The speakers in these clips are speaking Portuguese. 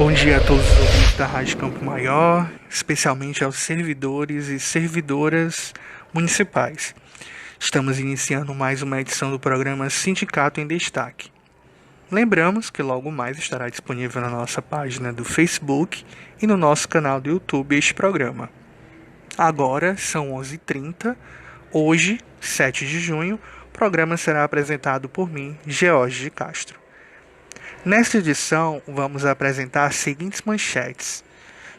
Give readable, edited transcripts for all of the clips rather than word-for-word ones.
Bom dia a todos os ouvintes da Rádio Campo Maior, especialmente aos servidores e servidoras municipais. Estamos iniciando mais uma edição do programa Sindicato em Destaque. Lembramos que logo mais estará disponível na nossa página do Facebook e no nosso canal do YouTube este programa. Agora são 11h30, hoje, 7 de junho, o programa será apresentado por mim, George de Castro. Nesta edição, vamos apresentar as seguintes manchetes.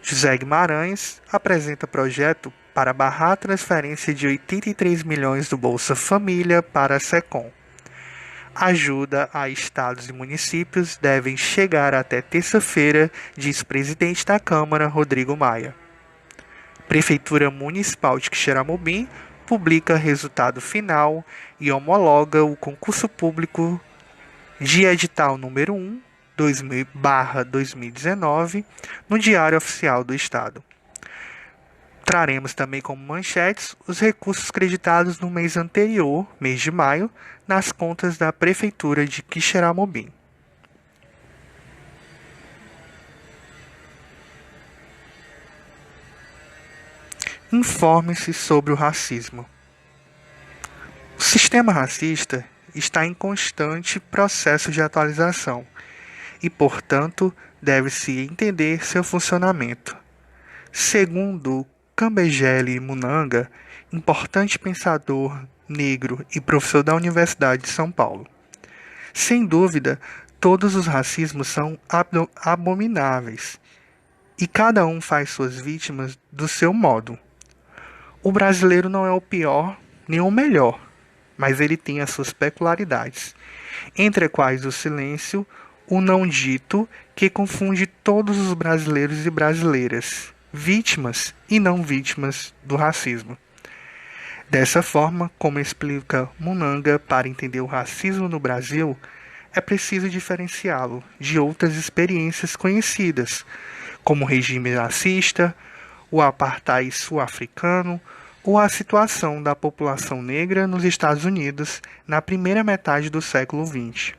José Guimarães apresenta projeto para barrar a transferência de 83 milhões do Bolsa Família para a SECOM. Ajuda a estados e municípios devem chegar até terça-feira, diz presidente da Câmara, Rodrigo Maia. Prefeitura Municipal de Quixeramobim publica resultado final e homologa o concurso público de edital número 1, 2019, no Diário Oficial do Estado. Traremos também como manchetes os recursos creditados no mês anterior, mês de maio, nas contas da Prefeitura de Quixeramobim. Informe-se sobre o racismo. O sistema racista está em constante processo de atualização e, portanto, deve-se entender seu funcionamento. Segundo Cambegele Munanga, importante pensador negro e professor da Universidade de São Paulo. Sem dúvida, todos os racismos são abomináveis e cada um faz suas vítimas do seu modo. O brasileiro não é o pior nem o melhor, mas ele tem as suas peculiaridades, entre as quais o silêncio, o não dito, que confunde todos os brasileiros e brasileiras, vítimas e não vítimas do racismo. Dessa forma, como explica Munanga, para entender o racismo no Brasil, é preciso diferenciá-lo de outras experiências conhecidas, como o regime racista, o apartheid sul-africano, ou a situação da população negra nos Estados Unidos na primeira metade do século XX,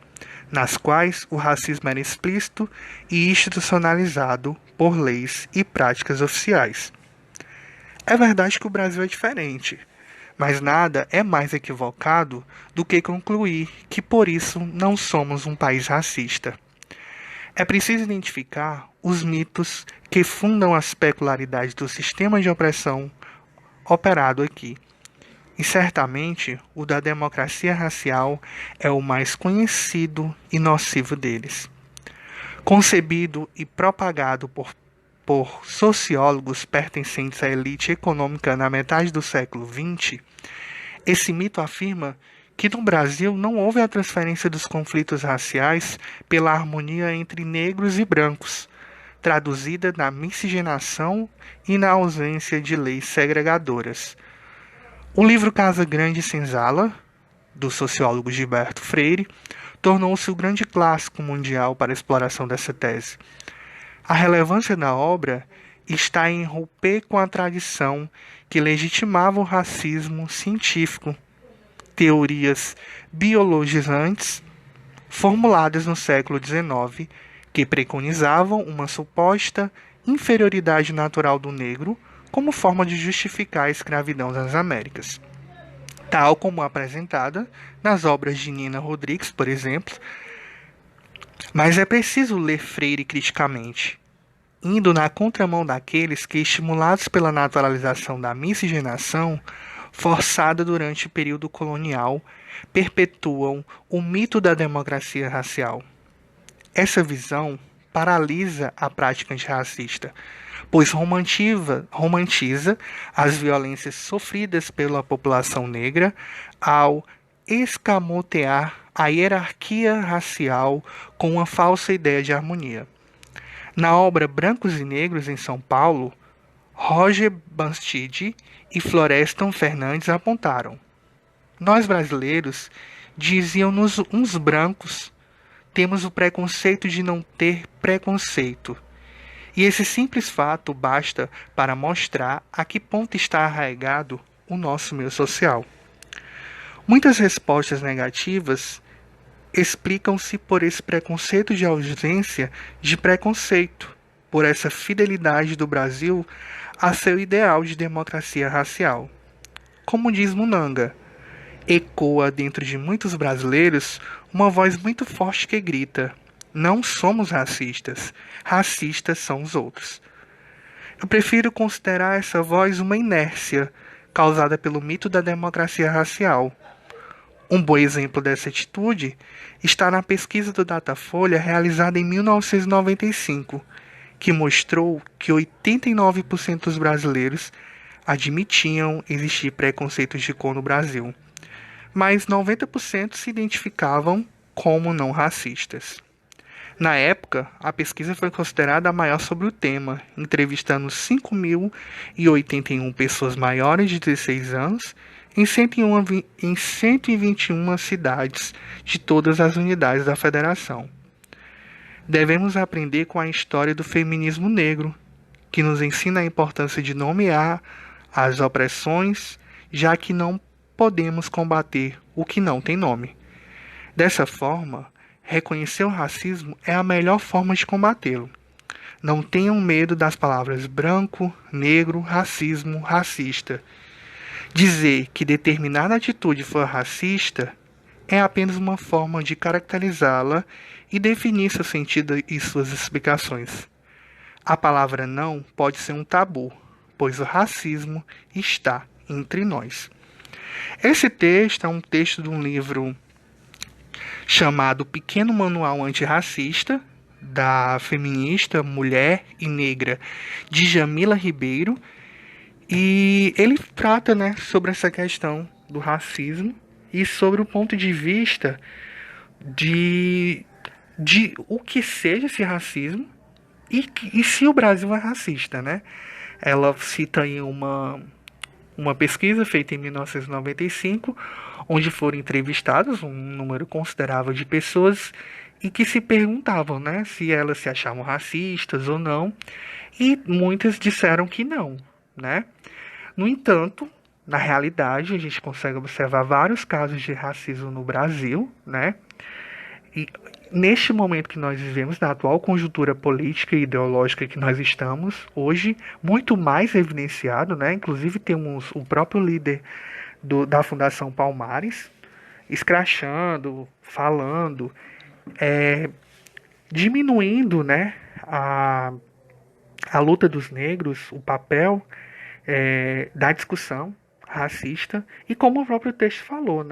nas quais o racismo era explícito e institucionalizado por leis e práticas oficiais. É verdade que o Brasil é diferente, mas nada é mais equivocado do que concluir que por isso não somos um país racista. É preciso identificar os mitos que fundam as peculiaridades do sistema de opressão operado aqui. E certamente o da democracia racial é o mais conhecido e nocivo deles. Concebido e propagado por sociólogos pertencentes à elite econômica na metade do século XX, esse mito afirma que no Brasil não houve a transferência dos conflitos raciais pela harmonia entre negros e brancos, traduzida na miscigenação e na ausência de leis segregadoras. O livro Casa Grande e Senzala, do sociólogo Gilberto Freire, tornou-se o grande clássico mundial para a exploração dessa tese. A relevância da obra está em romper com a tradição que legitimava o racismo científico, teorias biologizantes formuladas no século XIX, que preconizavam uma suposta inferioridade natural do negro como forma de justificar a escravidão nas Américas, tal como apresentada nas obras de Nina Rodrigues, por exemplo. Mas é preciso ler Freire criticamente, indo na contramão daqueles que, estimulados pela naturalização da miscigenação forçada durante o período colonial, perpetuam o mito da democracia racial. Essa visão paralisa a prática antirracista, pois romantiza as violências sofridas pela população negra ao escamotear a hierarquia racial com uma falsa ideia de harmonia. Na obra Brancos e Negros em São Paulo, Roger Bastide e Florestan Fernandes apontaram: nós brasileiros, diziam-nos uns brancos, temos o preconceito de não ter preconceito. E esse simples fato basta para mostrar a que ponto está arraigado o nosso meio social. Muitas respostas negativas explicam-se por esse preconceito de ausência de preconceito, por essa fidelidade do Brasil a seu ideal de democracia racial. Como diz Munanga, ecoa dentro de muitos brasileiros uma voz muito forte que grita: não somos racistas, racistas são os outros. Eu prefiro considerar essa voz uma inércia causada pelo mito da democracia racial. Um bom exemplo dessa atitude está na pesquisa do Datafolha realizada em 1995, que mostrou que 89% dos brasileiros admitiam existir preconceitos de cor no Brasil, mas 90% se identificavam como não racistas. Na época, a pesquisa foi considerada a maior sobre o tema, entrevistando 5.081 pessoas maiores de 16 anos em 121 cidades de todas as unidades da federação. Devemos aprender com a história do feminismo negro, que nos ensina a importância de nomear as opressões, já que não podemos combater o que não tem nome. Dessa forma, reconhecer o racismo é a melhor forma de combatê-lo. Não tenham medo das palavras branco, negro, racismo, racista. Dizer que determinada atitude for racista é apenas uma forma de caracterizá-la e definir seu sentido e suas explicações. A palavra não pode ser um tabu, pois o racismo está entre nós. Esse texto é um texto de um livro chamado Pequeno Manual Antirracista, da feminista, mulher e negra Djamila Ribeiro, e ele trata, sobre essa questão do racismo e sobre o ponto de vista de o que seja esse racismo e se o Brasil é racista, né? Ela cita aí uma pesquisa feita em 1995, onde foram entrevistados um número considerável de pessoas e que se perguntavam, se elas se achavam racistas ou não, e muitas disseram que não, né? No entanto, na realidade, a gente consegue observar vários casos de racismo no Brasil, né? E neste momento que nós vivemos, na atual conjuntura política e ideológica que nós estamos, hoje, muito mais evidenciado, né? Inclusive temos o próprio líder da Fundação Palmares escrachando, falando, diminuindo, a luta dos negros, o papel da discussão racista, e como o próprio texto falou,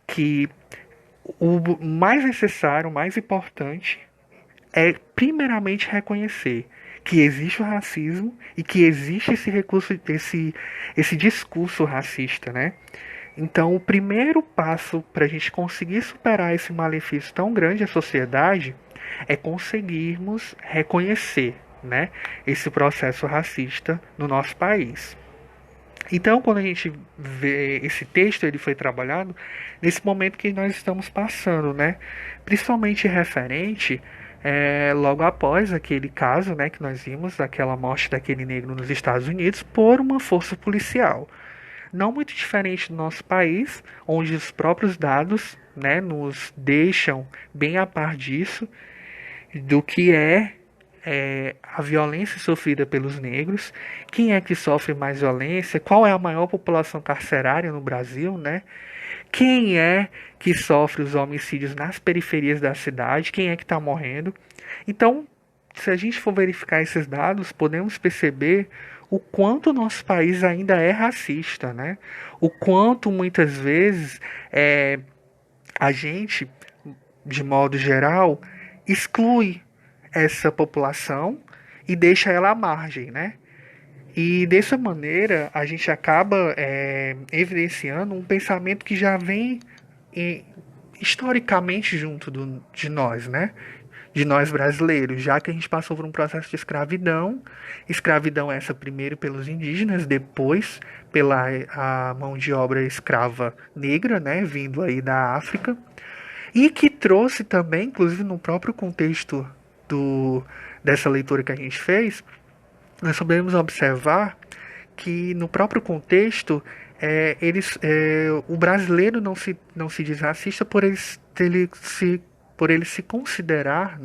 que o mais necessário, o mais importante é primeiramente reconhecer que existe o racismo e que existe esse recurso, esse discurso racista, Então, o primeiro passo para a gente conseguir superar esse malefício tão grande à sociedade é conseguirmos reconhecer, esse processo racista no nosso país. Então, quando a gente vê esse texto, ele foi trabalhado nesse momento que nós estamos passando, principalmente referente logo após aquele caso, que nós vimos, daquela morte daquele negro nos Estados Unidos por uma força policial. Não muito diferente do nosso país, onde os próprios dados, nos deixam bem a par disso, do que é a violência sofrida pelos negros, quem é que sofre mais violência, qual é a maior população carcerária no Brasil, quem é que sofre os homicídios nas periferias da cidade, quem é que está morrendo. Então, se a gente for verificar esses dados, podemos perceber o quanto o nosso país ainda é racista, o quanto muitas vezes a gente, de modo geral, exclui essa população e deixa ela à margem, E dessa maneira a gente acaba evidenciando um pensamento que já vem historicamente junto de nós, de nós brasileiros, já que a gente passou por um processo de escravidão essa primeiro pelos indígenas, depois pela a mão de obra escrava negra, vindo aí da África, e que trouxe também, inclusive no próprio contexto dessa leitura que a gente fez, nós podemos observar que no próprio contexto o brasileiro não se diz racista por ele se considerar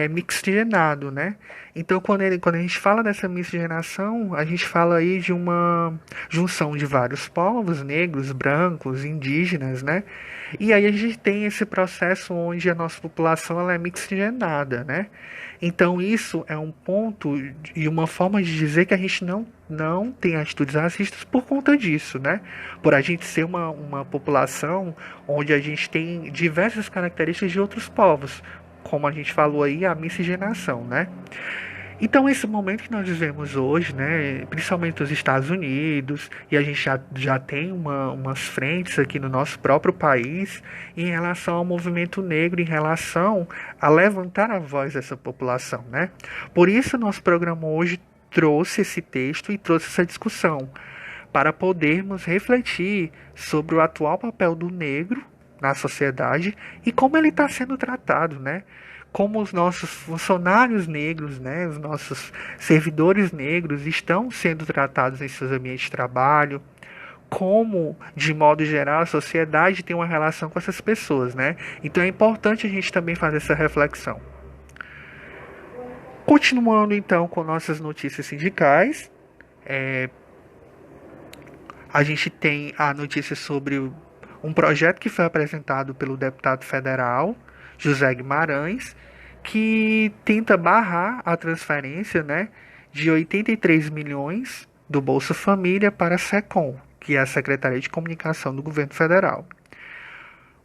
mixigenado, né? Então, quando a gente fala dessa miscigenação, a gente fala aí de uma junção de vários povos, negros, brancos, indígenas, né? E aí a gente tem esse processo onde a nossa população ela é mixigenada, né? Então, isso é um ponto e uma forma de dizer que a gente não tem atitudes racistas por conta disso, né? Por a gente ser uma população onde a gente tem diversas características de outros povos, como a gente falou aí, a miscigenação, né? Então, esse momento que nós vivemos hoje, né, principalmente nos Estados Unidos, e a gente já tem umas frentes aqui no nosso próprio país em relação ao movimento negro, em relação a levantar a voz dessa população, né? Por isso, nosso programa hoje trouxe esse texto e trouxe essa discussão, para podermos refletir sobre o atual papel do negro na sociedade e como ele está sendo tratado, né? Como os nossos funcionários negros, né, os nossos servidores negros estão sendo tratados em seus ambientes de trabalho, como, de modo geral, a sociedade tem uma relação com essas pessoas, né? Então é importante a gente também fazer essa reflexão. Continuando então com nossas notícias sindicais, a gente tem a notícia sobre um projeto que foi apresentado pelo deputado federal José Guimarães, que tenta barrar a transferência, né, de 83 milhões do Bolsa Família para a SECOM, que é a Secretaria de Comunicação do Governo Federal.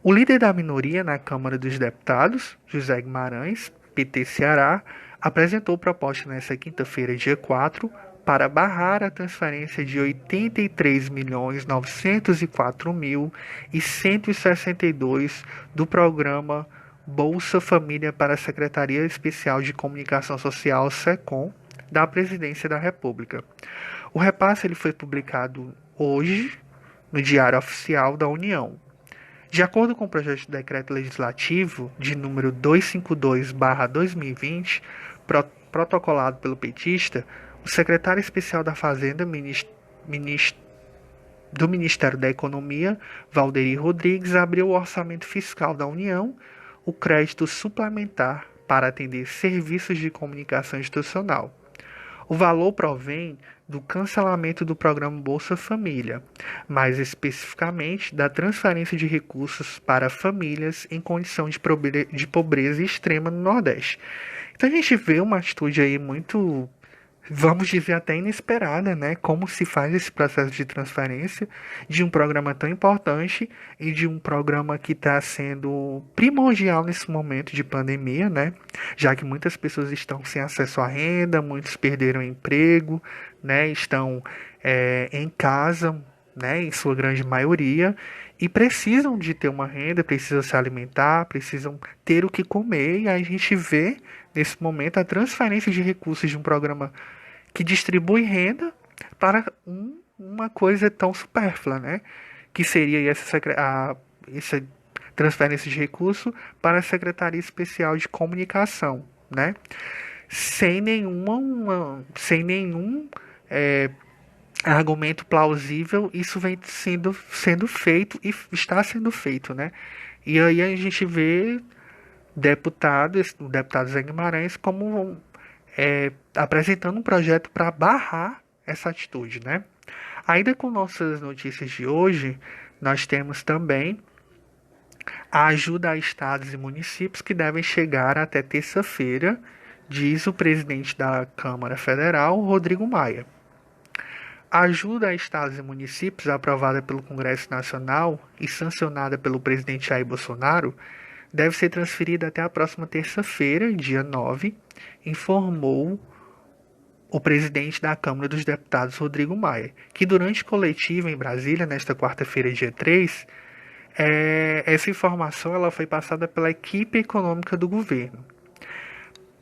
O líder da minoria na Câmara dos Deputados, José Guimarães, PT Ceará, apresentou proposta nesta quinta-feira, dia 4, para barrar a transferência de 83.904.162 do programa Bolsa Família para a Secretaria Especial de Comunicação Social, SECOM, da Presidência da República. O repasse ele foi publicado hoje no Diário Oficial da União. De acordo com o projeto de decreto legislativo de número 252/2020, protocolado pelo petista, o secretário especial da Fazenda do Ministério da Economia, Valderi Rodrigues, abriu o orçamento fiscal da União, o crédito suplementar para atender serviços de comunicação institucional. O valor provém do cancelamento do programa Bolsa Família, mais especificamente da transferência de recursos para famílias em condição de pobreza extrema no Nordeste. Então a gente vê uma atitude aí muito, vamos dizer, até inesperada, né? Como se faz esse processo de transferência de um programa tão importante e de um programa que está sendo primordial nesse momento de pandemia, né? Já que muitas pessoas estão sem acesso à renda, muitos perderam emprego, né? Estão em casa, né? Em sua grande maioria, e precisam de ter uma renda, precisam se alimentar, precisam ter o que comer, e aí a gente vê nesse momento a transferência de recursos de um programa que distribui renda para uma coisa tão supérflua, né? Que seria essa transferência de recurso para a Secretaria Especial de Comunicação, né? Sem nenhum argumento plausível, isso vem sendo feito e está sendo feito, né? E aí a gente vê o deputado Zé Guimarães como apresentando um projeto para barrar essa atitude, né? Ainda com nossas notícias de hoje, nós temos também a ajuda a estados e municípios que devem chegar até terça-feira, diz o presidente da Câmara Federal, Rodrigo Maia. A ajuda a estados e municípios, aprovada pelo Congresso Nacional e sancionada pelo presidente Jair Bolsonaro, deve ser transferida até a próxima terça-feira, dia 9, informou o presidente da Câmara dos Deputados, Rodrigo Maia, que durante coletiva em Brasília, nesta quarta-feira, dia 3, essa informação ela foi passada pela equipe econômica do governo.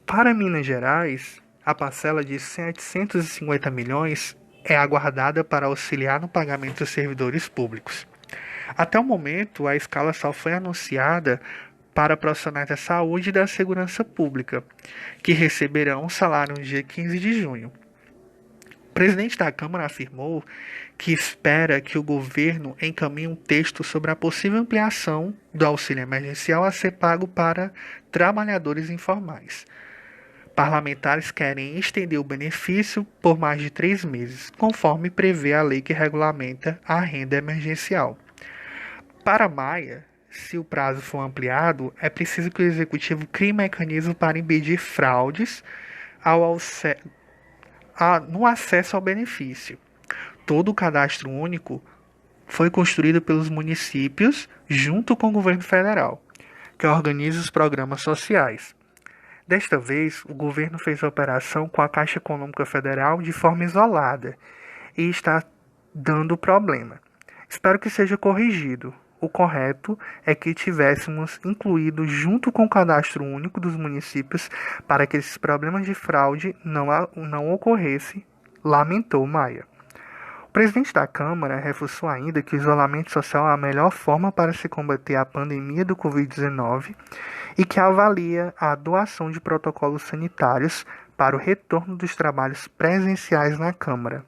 Para Minas Gerais, a parcela de 750 milhões é aguardada para auxiliar no pagamento dos servidores públicos. Até o momento, a escala só foi anunciada para profissionais da saúde e da segurança pública, que receberão o salário no dia 15 de junho. presidente da Câmara afirmou que espera que o governo encaminhe um texto sobre a possível ampliação do auxílio emergencial a ser pago para trabalhadores informais. Parlamentares querem estender o benefício por mais de 3 meses, conforme prevê a lei que regulamenta a renda emergencial. Para Maia, se o prazo for ampliado, é preciso que o Executivo crie mecanismo para impedir fraudes no acesso ao benefício. Todo o cadastro único foi construído pelos municípios junto com o governo federal, que organiza os programas sociais. Desta vez, o governo fez a operação com a Caixa Econômica Federal de forma isolada e está dando problema. Espero que seja corrigido. O correto é que tivéssemos incluído junto com o cadastro único dos municípios para que esses problemas de fraude não ocorressem, lamentou Maia. O presidente da Câmara reforçou ainda que o isolamento social é a melhor forma para se combater a pandemia do Covid-19 e que avalia a doação de protocolos sanitários para o retorno dos trabalhos presenciais na Câmara,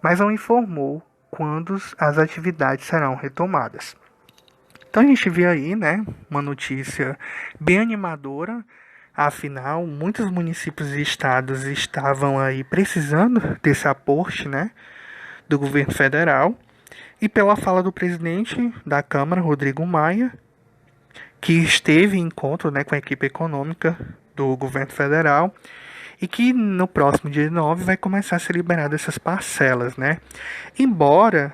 mas não informou quando as atividades serão retomadas. Então a gente vê aí, né, uma notícia bem animadora. Afinal, muitos municípios e estados estavam aí precisando desse aporte, né, do governo federal. E pela fala do presidente da Câmara, Rodrigo Maia, que esteve em encontro, né, com a equipe econômica do governo federal e que no próximo dia 9 vai começar a ser liberado essas parcelas, né? Embora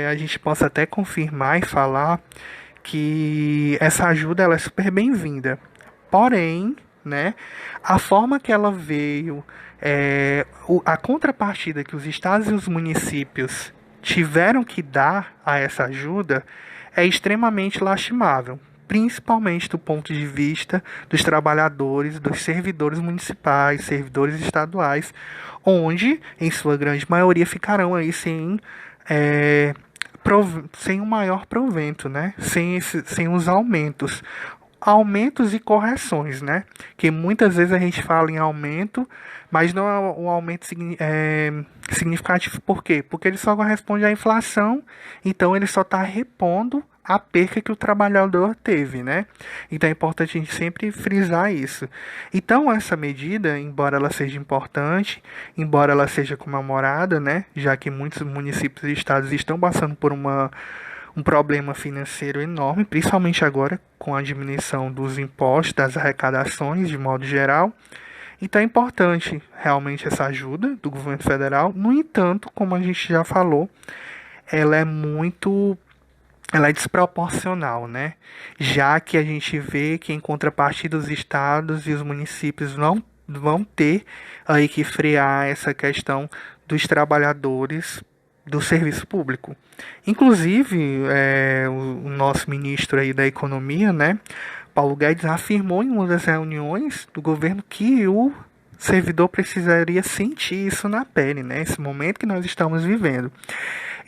a gente possa até confirmar e falar que essa ajuda ela é super bem-vinda, porém, né, a forma que ela veio, a contrapartida que os estados e os municípios tiveram que dar a essa ajuda é extremamente lastimável, principalmente do ponto de vista dos trabalhadores, dos servidores municipais, servidores estaduais, onde, em sua grande maioria, ficarão aí sem um maior provento, né? Sem os aumentos e correções, né? Que muitas vezes a gente fala em aumento, mas não é um aumento significativo. Por quê? Porque ele só corresponde à inflação, então ele só está repondo a perca que o trabalhador teve, né? Então é importante a gente sempre frisar isso. Então essa medida, embora ela seja importante, embora ela seja comemorada, né? Já que muitos municípios e estados estão passando por um problema financeiro enorme, principalmente agora com a diminuição dos impostos, das arrecadações de modo geral. Então é importante realmente essa ajuda do governo federal. No entanto, como a gente já falou, ela é desproporcional, né? Já que a gente vê que em contrapartida os estados e os municípios não vão ter aí que frear essa questão dos trabalhadores do serviço público. Inclusive, o nosso ministro aí da Economia, né, Paulo Guedes, afirmou em uma das reuniões do governo que o servidor precisaria sentir isso na pele, né, esse momento que nós estamos vivendo.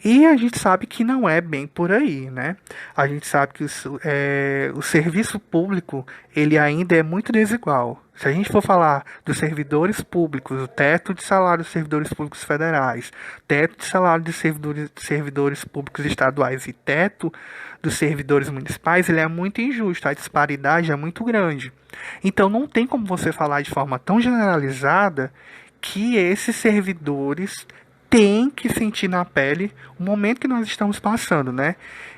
E a gente sabe que não é bem por aí, né? A gente sabe que o serviço público ele ainda é muito desigual. Se a gente for falar dos servidores públicos, o teto de salário dos servidores públicos federais, teto de salário dos servidores públicos estaduais e teto dos servidores municipais, ele é muito injusto, a disparidade é muito grande. Então não tem como você falar de forma tão generalizada que esses servidores tem que sentir na pele o momento que nós estamos passando, né?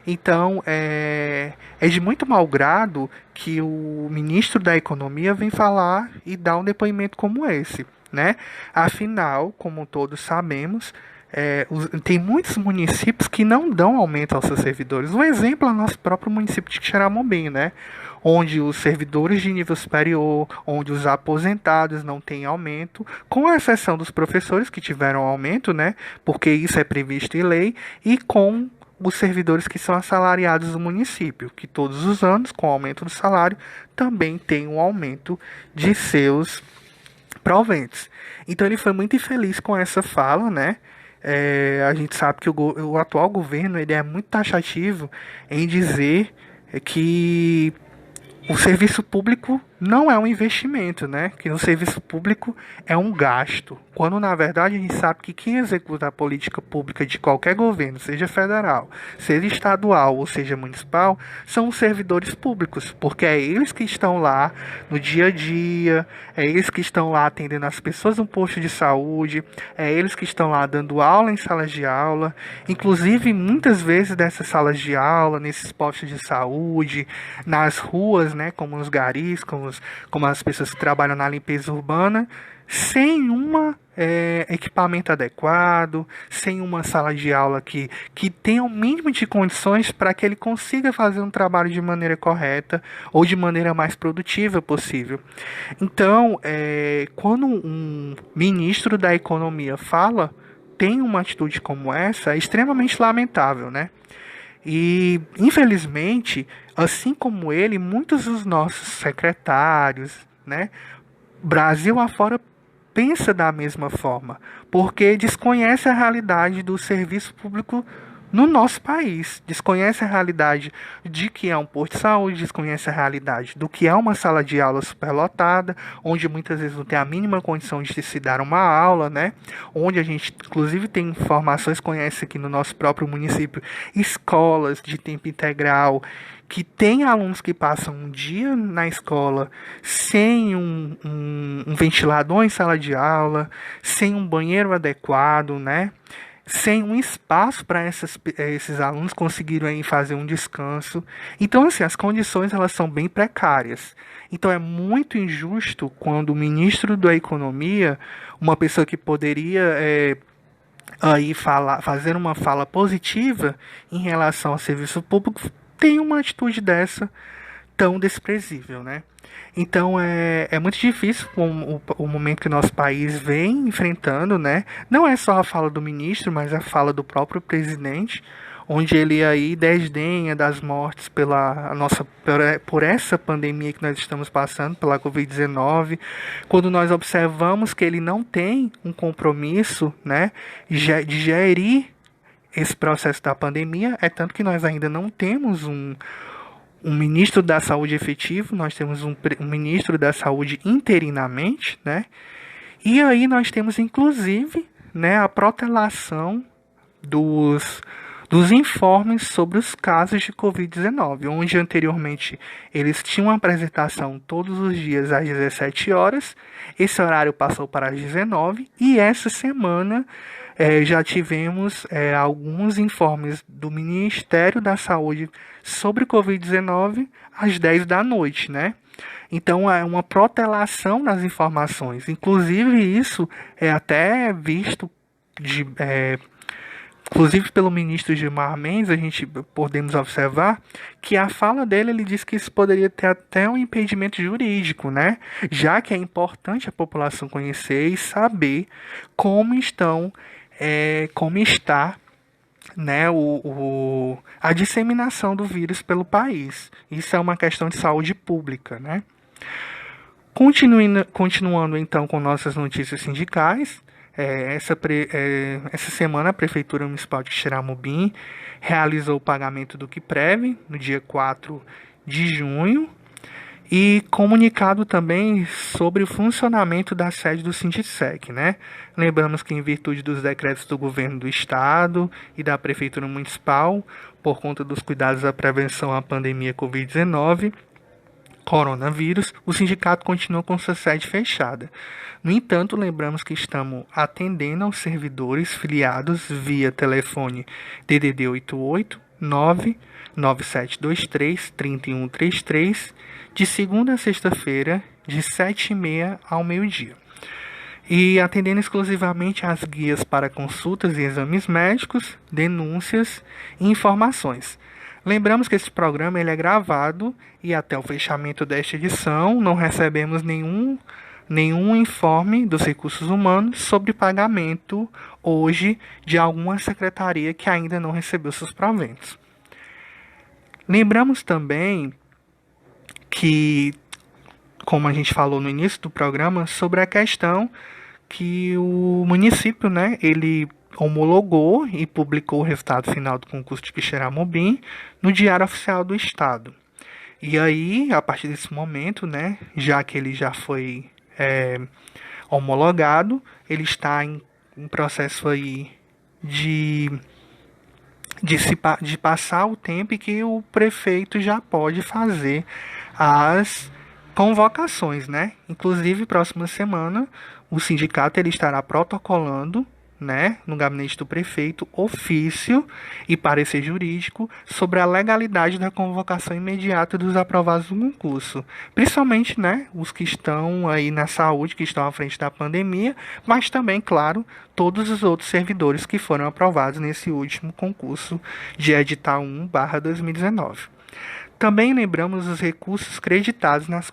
Então, é de muito mau grado que o ministro da Economia vem falar e dar um depoimento como esse, né? Afinal, como todos sabemos, tem muitos municípios que não dão aumento aos seus servidores. Um exemplo é o nosso próprio município de Xeramobim, né? Onde os servidores de nível superior, onde os aposentados não têm aumento, com exceção dos professores que tiveram aumento, né? Porque isso é previsto em lei, e com os servidores que são assalariados do município, que todos os anos, com o aumento do salário, também tem um aumento de seus proventos. Então ele foi muito infeliz com essa fala, né? A gente sabe que o atual governo ele é muito taxativo em dizer que o serviço público não é um investimento, né? Que no serviço público é um gasto. Quando na verdade a gente sabe que quem executa a política pública de qualquer governo, seja federal, seja estadual ou seja municipal, são os servidores públicos, porque é eles que estão lá no dia a dia, é eles que estão lá atendendo as pessoas no posto de saúde, é eles que estão lá dando aula em salas de aula, inclusive muitas vezes dessas salas de aula, nesses postos de saúde, nas ruas, né, como nos garis, como as pessoas que trabalham na limpeza urbana, sem um equipamento adequado, sem uma sala de aula que tenha o mínimo de condições para que ele consiga fazer um trabalho de maneira correta ou de maneira mais produtiva possível. Então, quando um ministro da Economia tem uma atitude como essa, é extremamente lamentável, né? E, infelizmente, assim como ele, muitos dos nossos secretários, né, Brasil afora, pensa da mesma forma, porque desconhece a realidade do serviço público no nosso país, desconhece a realidade de que é um posto de saúde, desconhece a realidade do que é uma sala de aula superlotada, onde muitas vezes não tem a mínima condição de se dar uma aula, né? Onde a gente, inclusive, tem informações, conhece aqui no nosso próprio município, escolas de tempo integral, que tem alunos que passam um dia na escola sem um ventilador em sala de aula, sem um banheiro adequado, né? Sem um espaço para esses alunos conseguirem fazer um descanso. Então, assim, as condições elas são bem precárias. Então, é muito injusto quando o ministro da Economia, uma pessoa que poderia fazer uma fala positiva em relação ao serviço público, tem uma atitude dessa tão desprezível, né? Então é muito difícil o momento que o nosso país vem enfrentando, né? Não é só a fala do ministro, mas a fala do próprio presidente, onde ele aí desdenha das mortes por essa pandemia que nós estamos passando, pela Covid-19, quando nós observamos que ele não tem um compromisso, né, de gerir esse processo da pandemia, é tanto que nós ainda não temos um ministro da saúde efetivo, nós temos um ministro da saúde interinamente, né? E aí nós temos inclusive, né, a protelação dos informes sobre os casos de Covid-19, onde anteriormente eles tinham uma apresentação todos os dias às 17 horas, esse horário passou para as 19 e essa semana já tivemos alguns informes do Ministério da Saúde sobre Covid-19 às 10 da noite, né? Então, é uma protelação das informações. Inclusive, isso é até visto inclusive pelo ministro Gilmar Mendes, a gente podemos observar que a fala dele, ele diz que isso poderia ter até um impedimento jurídico, né? Já que é importante a população conhecer e saber como está, né, a disseminação do vírus pelo país. Isso é uma questão de saúde pública, né? Continuando então com nossas notícias sindicais, essa semana a Prefeitura Municipal de Xeramobim realizou o pagamento do QUIPREV no dia 4 de junho e comunicado também sobre o funcionamento da sede do Sindicec, né? Lembramos que em virtude dos decretos do governo do estado e da Prefeitura Municipal, por conta dos cuidados da prevenção à pandemia Covid-19, coronavírus, o sindicato continua com sua sede fechada. No entanto, lembramos que estamos atendendo aos servidores filiados via telefone DDD 88 99723 3133 de segunda a sexta-feira, de 7h30 ao meio-dia. E atendendo exclusivamente às guias para consultas e exames médicos, denúncias e informações. Lembramos que esse programa ele é gravado e até o fechamento desta edição não recebemos nenhum informe dos recursos humanos sobre pagamento hoje de alguma secretaria que ainda não recebeu seus proventos. Lembramos também que, como a gente falou no início do programa, sobre a questão que o município, né, ele homologou e publicou o resultado final do concurso de Xeramobim no Diário Oficial do Estado. E aí, a partir desse momento, né, já que ele já foi homologado, ele está em um processo aí de, de passar o tempo e que o prefeito já pode fazer as convocações, né? Inclusive, próxima semana, o sindicato ele estará protocolando, né, no gabinete do prefeito, ofício e parecer jurídico sobre a legalidade da convocação imediata dos aprovados do concurso. Principalmente, né, os que estão aí na saúde, que estão à frente da pandemia, mas também, claro, todos os outros servidores que foram aprovados nesse último concurso de edital 1/2019. Também lembramos os recursos creditados na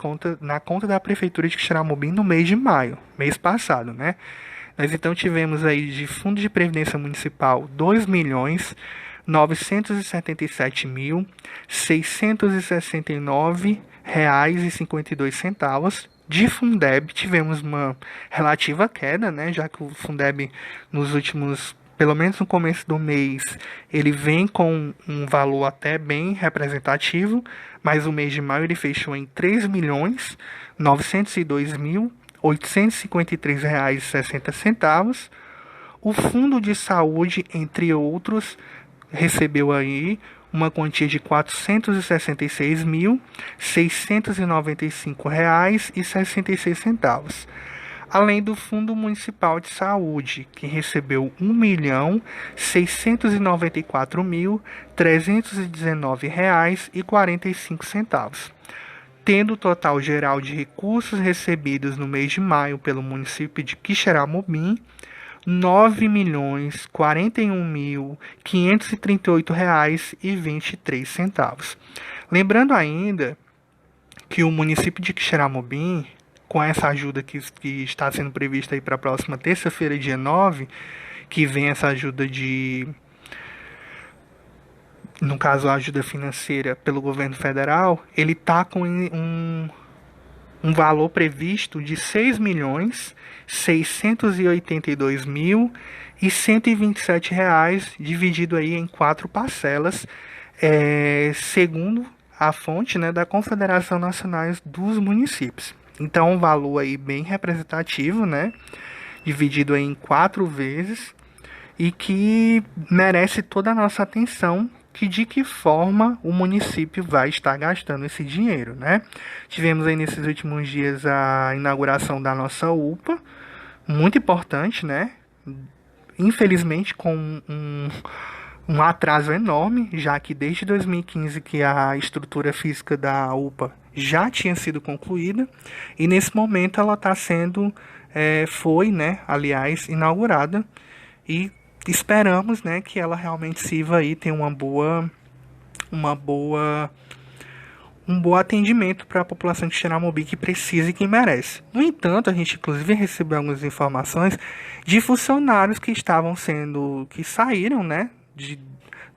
conta da Prefeitura de Quixeramobim no mês de maio, mês passado, né? Nós então tivemos aí de Fundo de Previdência Municipal R$ 2.977.669,52. De Fundeb tivemos uma relativa queda, né, já que o Fundeb nos últimos, pelo menos no começo do mês, ele vem com um valor até bem representativo, mas o mês de maio ele fechou em R$ 3.902.853,60. O Fundo de Saúde, entre outros, recebeu aí uma quantia de R$ 466.695,66. Além do Fundo Municipal de Saúde, que recebeu R$ 1.694.319,45, tendo o total geral de recursos recebidos no mês de maio pelo município de Quixeramobim R$ 9.041.538,23. Lembrando ainda que o município de Quixeramobim, com essa ajuda que está sendo prevista aí para a próxima terça-feira, dia 9, que vem essa ajuda no caso a ajuda financeira pelo governo federal, ele está com um valor previsto de R$ 6.682.127, dividido aí em 4 parcelas, segundo a fonte, né, da Confederação Nacional dos Municípios. Então, um valor aí bem representativo, né, dividido aí em 4 vezes, e que merece toda a nossa atenção, de que forma o município vai estar gastando esse dinheiro, né? Tivemos aí nesses últimos dias a inauguração da nossa UPA, muito importante, né? Infelizmente com um atraso enorme, já que desde 2015 que a estrutura física da UPA já tinha sido concluída, e nesse momento ela está sendo, foi, né, aliás, inaugurada, e esperamos, né, que ela realmente sirva aí, tenha um bom atendimento para a população de Quixeramobim que precisa e que merece. No entanto, a gente inclusive recebeu algumas informações de funcionários que saíram, né,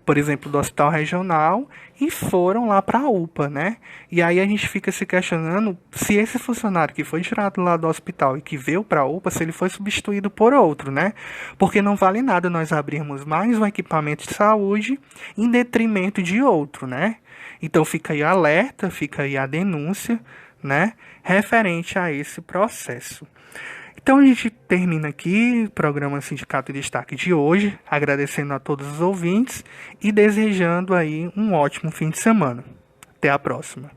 por exemplo, do hospital regional e foram lá para a UPA, né? E aí a gente fica se questionando se esse funcionário que foi tirado lá do hospital e que veio para a UPA, se ele foi substituído por outro, né? Porque não vale nada nós abrirmos mais um equipamento de saúde em detrimento de outro, né? Então fica aí alerta, fica aí a denúncia, né? Referente a esse processo. Então a gente termina aqui o programa Sindicato em Destaque de hoje, agradecendo a todos os ouvintes e desejando aí um ótimo fim de semana. Até a próxima.